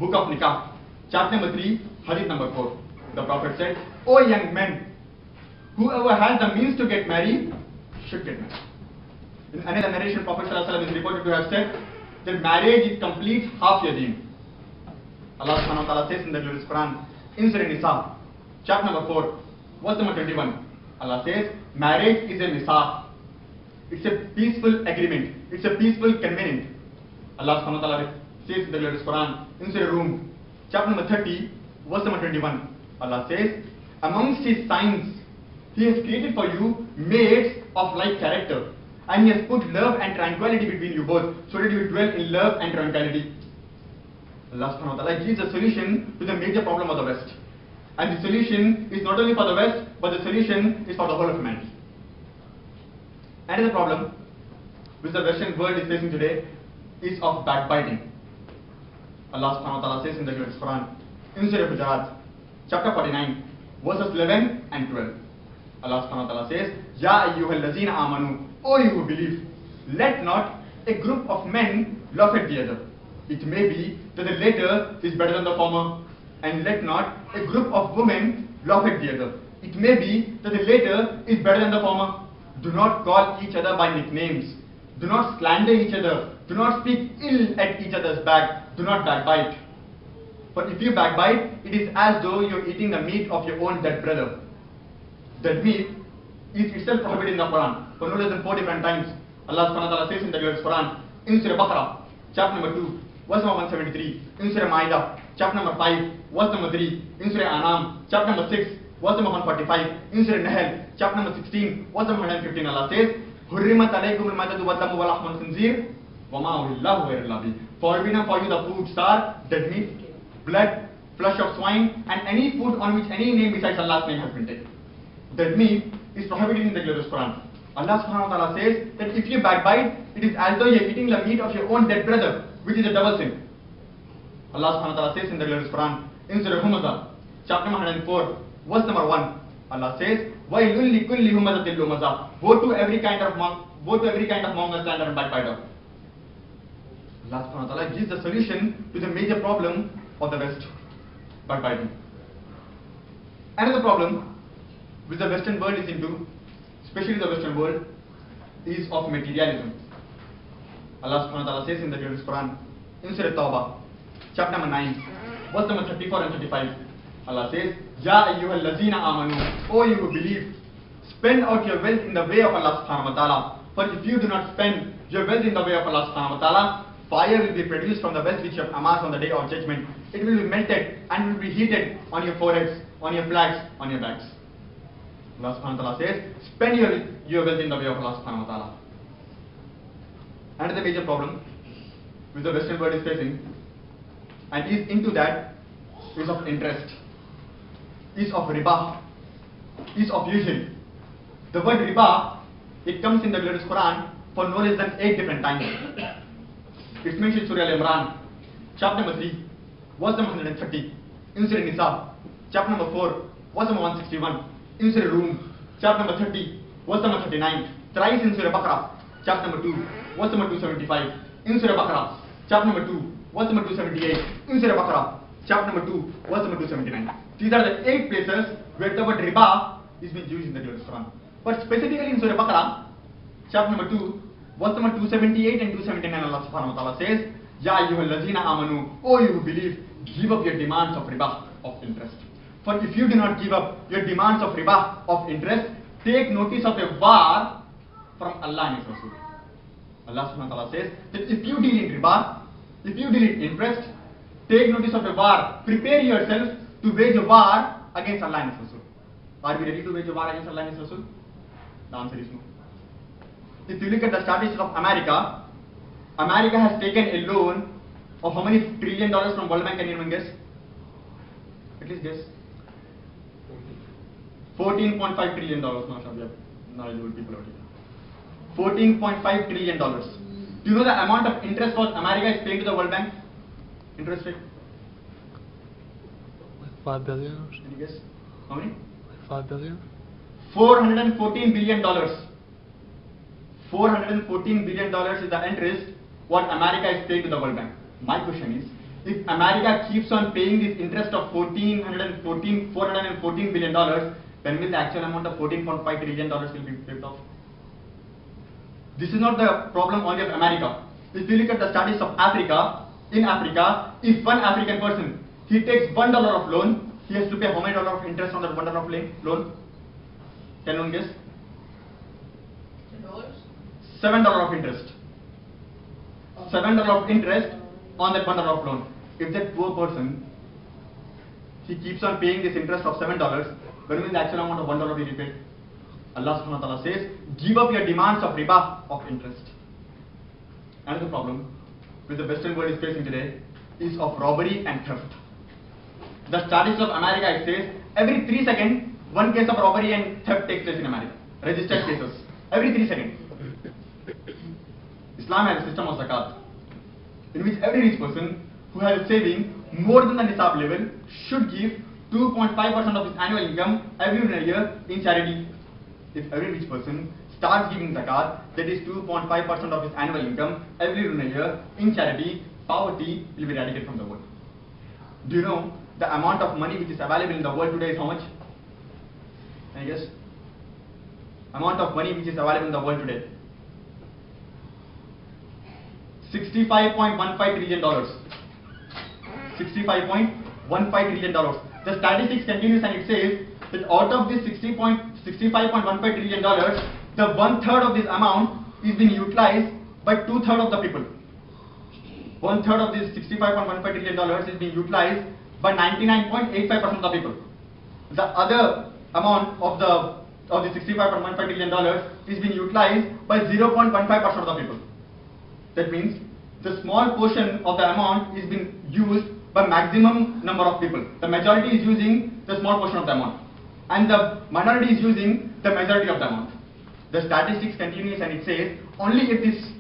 book of Nikah, chapter number 3, hadith number 4. The Prophet said, "O young men, whoever has the means to get married should get married." In another narration, Prophet ﷺ is reported to have said that marriage is complete half your deen. Allah subhanahu wa ta'ala says in the glorious Quran, in Surah Nisa, chapter number 4, verse number 21, Allah says, marriage is a misah. It's a peaceful agreement. It's a peaceful covenant. Allah subhanahu wa ta'ala says in the glorious Quran, in Surah Rum, chapter number 30, verse number 21, Allah says, amongst his signs, he has created for you maids of like character, and he has put love and tranquility between you both, so that you will dwell in love and tranquility. Allah subhanahu wa ta'ala gives a solution to the major problem of the West. And the solution is not only for the West, but the solution is for the whole of humanity. Another problem which the Western world is facing today is of backbiting. Allah subhanahu wa ta'ala says in the glorious Quran, in Surah Hujurat, chapter 49, verses 11 and 12. Allah subhanahu wa ta'ala says, Ya ayyuhal lazina amanu, O you who believe, let not a group of men laugh at the other. It may be that the latter is better than the former, and let not a group of women laugh at the other. It may be that the latter is better than the former. Do not call each other by nicknames. Do not slander each other. Do not speak ill at each other's back. Do not backbite. For if you backbite, it is as though you are eating the meat of your own dead brother. That meat is itself prohibited in the Quran for no less than 4 different times. Allah subhanahu wa ta'ala says in the glorious Quran, in Surah Baqarah, chapter number 2, verse number 173, in Surah Ma'idah, chapter number 5, verse number 3, in Surah Anam, chapter number 6, verse number 145, in Surah Nahl, chapter number 16, verse number 115, Allah says, Hurrimat alaykum al-madadu wa damu wa lahman khinzir wa ma uhillahu ghayra Allahi. Forbidden for you the foods are dead meat, blood, flesh of swine, and any food on which any name besides Allah's name has been taken. Dead meat is prohibited in the glorious Quran. Allah subhanahu wa ta'ala says that if you backbite, it is as though you are eating the meat of your own dead brother, which is a double sin. Allah subhanahu wa ta'ala says in the glorious Quran, in Surah Humazah, chapter 104, verse number 1, Allah says, وَيْلٌ لِكُلِّ هُمَزَةٍ لُمَزَةٍ. Woe to every kind of monger, slander, and backbiter. Allah subhanahu wa ta'ala gives the solution to the major problem of the West, backbiting. Another problem which the Western world is into, especially the Western world, is of materialism. Allah subhanahu wa ta'ala says in the glorious Quran, in Surah Tawbah, chapter number 9, verse number 34 and 35, Allah says, Ya ayyuhal lazina amanu, O you who believe, spend out your wealth in the way of Allah subhanahu wa ta'ala. For if you do not spend your wealth in the way of Allah subhanahu wa ta'ala, fire will be produced from the wealth which you have amassed on the day of judgment. It will be melted and will be heated on your foreheads, on your flags, on your backs. Allah subhanahu wa ta'ala says, spend your wealth in the way of Allah subhanahu wa ta'ala. Another major problem which the Western world is facing, and is into that, is of interest, is of riba, is of usury. The word riba, it comes in the glorious Quran for no less than 8 different times. It's mentioned in Surah Al-Imran, chapter number 3, verse number 130, in Surah Nisa, chapter number 4, verse number 161, in Surah Rum, chapter number 30, verse number 39, thrice in Surah Baqarah, chapter number 2, verse number 275, in Surah Baqarah, chapter number 2, verse number 278, in Surah Baqarah, chapter number 2, verse number 279. These are the 8 places where the word riba is being used in the glorious Quran. But specifically in Surah Baqarah, chapter number 2, verse number 278 and 279, Allah subhanahu wa ta'ala says, Ya ayyuhal lazina amanu, O you who believe, give up your demands of riba, of interest. For if you do not give up your demands of riba, of interest, take notice of a war from Allah and His Rasul. Allah subhanahu wa ta'ala says that if you deal in riba, if you deal in interest, take notice of a war. Prepare yourself to wage a war against Allah and His Rasul. Are we ready to wage a war against Allah and His Rasul? The answer is no. If you look at the statistics of America, America has taken a loan of how many $1 trillion from World Bank? Can anyone guess? At least guess. $14.5 trillion. MashaAllah, we have knowledgeable people out here. $14.5 trillion. Do you know the amount of interest cost America is paying to the World Bank? Interest rate? $5 billion. Can you guess? How many? $5 billion. $414 billion. $414 billion is the interest what America is paying to the World Bank. My question is, if America keeps on paying this interest of $414 billion, when will the actual amount of $14.5 trillion will be paid off? This is not the problem only of America. If you look at the studies of Africa, in Africa, if one African person, he takes $1 of loan, he has to pay how many dollars of interest on that $1 of loan? Can one guess? $7 of interest. $7 of interest on that $1 of loan. If that poor person, he keeps on paying this interest of $7, when will the actual amount of $1 be repaid? Allah subhanahu wa ta'ala says, give up your demands of riba, of interest. Another problem which the Western world is facing today is of robbery and theft. The statistics of America, it says, every 3 seconds, one case of robbery and theft takes place in America. Registered cases. Every 3 seconds. Islam has a system of zakat, in which every rich person who has a saving more than the nisab level should give 2.5% of his annual income every year in charity. If every rich person starts giving zakat, that is 2.5% of his annual income every year in charity, poverty will be eradicated from the world. Do you know the amount of money which is available in the world today is how much? Can you guess? Amount of money which is available in the world today. $65.15 trillion. $65.15 trillion. The statistics continues and it says that out of this $65.15 trillion, the 1/3 of this amount is being utilized by 2/3 of the people. 1/3 of this $65.15 trillion is being utilized by 99.85% of the people. The other amount of the $65.15 trillion is being utilized by 0.15% of the people. That means the small portion of the amount is being used by maximum number of people. The majority is using the small portion of the amount, and the minority is using the majority of the amount. The statistics continues and it says only if this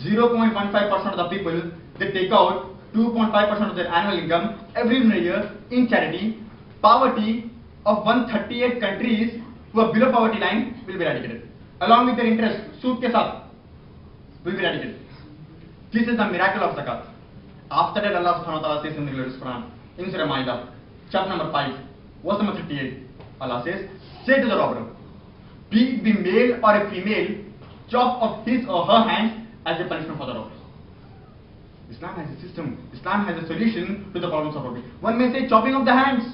0.15% of the people, they take out 2.5% of their annual income every year in charity, poverty of 138 countries who are below poverty line will be eradicated, along with their interest, sood ke saath, will be eradicated. This is the miracle of zakat. After that, Allah subhanahu wa ta'ala says in the glorious Quran, in Surah Ma'idah, chapter number 5, verse number 38, Allah says, say to the robber, be it be male or a female, chop off his or her hands as a punishment for the robber. Islam has a system. Islam has a solution to the problems of robbery. One may say chopping of the hands.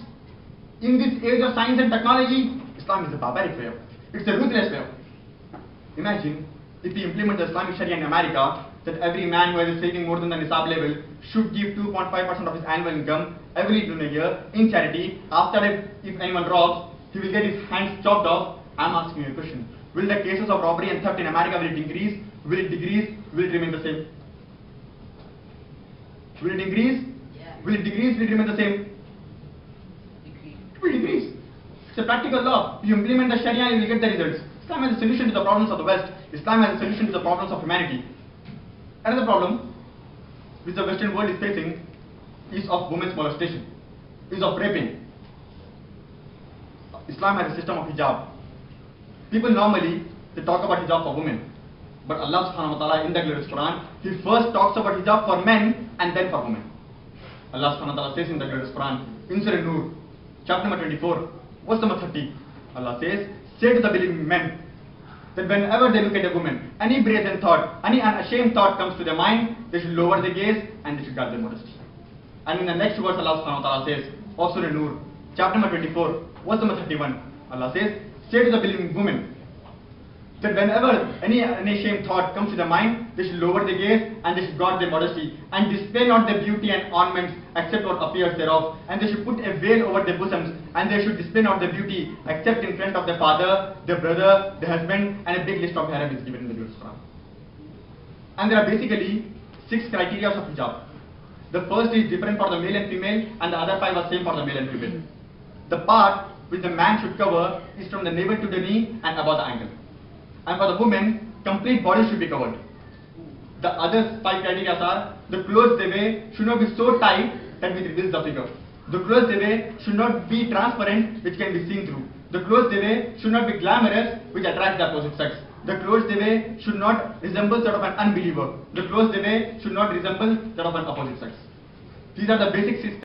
In this age of science and technology, Islam is a barbaric way. It's a ruthless way. Imagine if we implement the Islamic Sharia in America, that every man who has a saving more than the nisab level should give 2.5% of his annual income every year in charity. After that, if anyone robs, he will get his hands chopped off. I am asking you a question. Will the cases of robbery and theft in America, will it increase? Will it decrease? Will it remain the same? Will it increase? Yeah. Will it decrease? Will it remain the same? Decrease. It will decrease. It's a practical law. You implement the Sharia, you will get the results. Islam has a solution to the problems of the West. Islam has a solution to the problems of humanity. Another problem which the Western world is facing is of women's molestation, is of raping. Islam has a system of hijab. People normally, they talk about hijab for women. But Allah subhanahu wa ta'ala in the glorious Quran, He first talks about hijab for men and then for women. Allah subhanahu wa ta'ala says in the glorious Quran, in Surah Nur, chapter number 24, verse number 30, Allah says, say to the believing men, that whenever they look at a woman, any brazen thought, any unashamed thought comes to their mind, they should lower their gaze and they should guard their modesty. And in the next verse, Allah subhanahu wa ta'ala says, of Surah Nur, chapter number 24, verse number 31, Allah says, say to the believing women, that whenever any unashamed thought comes to their mind, they should lower their gaze and they should guard their modesty and display not their beauty and ornaments except what appears thereof, and they should put a veil over their bosoms, and they should display not their beauty except in front of their father, their brother, their husband, and a big list of haram is given in the glorious Quran. And there are basically 6 criteria of hijab. The first is different for the male and female, and the other 5 are same for the male and female. The part which the man should cover is from the navel to the knee and above the ankle. And for the women, complete body should be covered. The other 5 criteria are, the clothes they wear should not be so tight that it reveals the figure. The clothes they wear should not be transparent, which can be seen through. The clothes they wear should not be glamorous, which attracts the opposite sex. The clothes they wear should not resemble that of an unbeliever. The clothes they wear should not resemble that of an opposite sex. These are the basic systems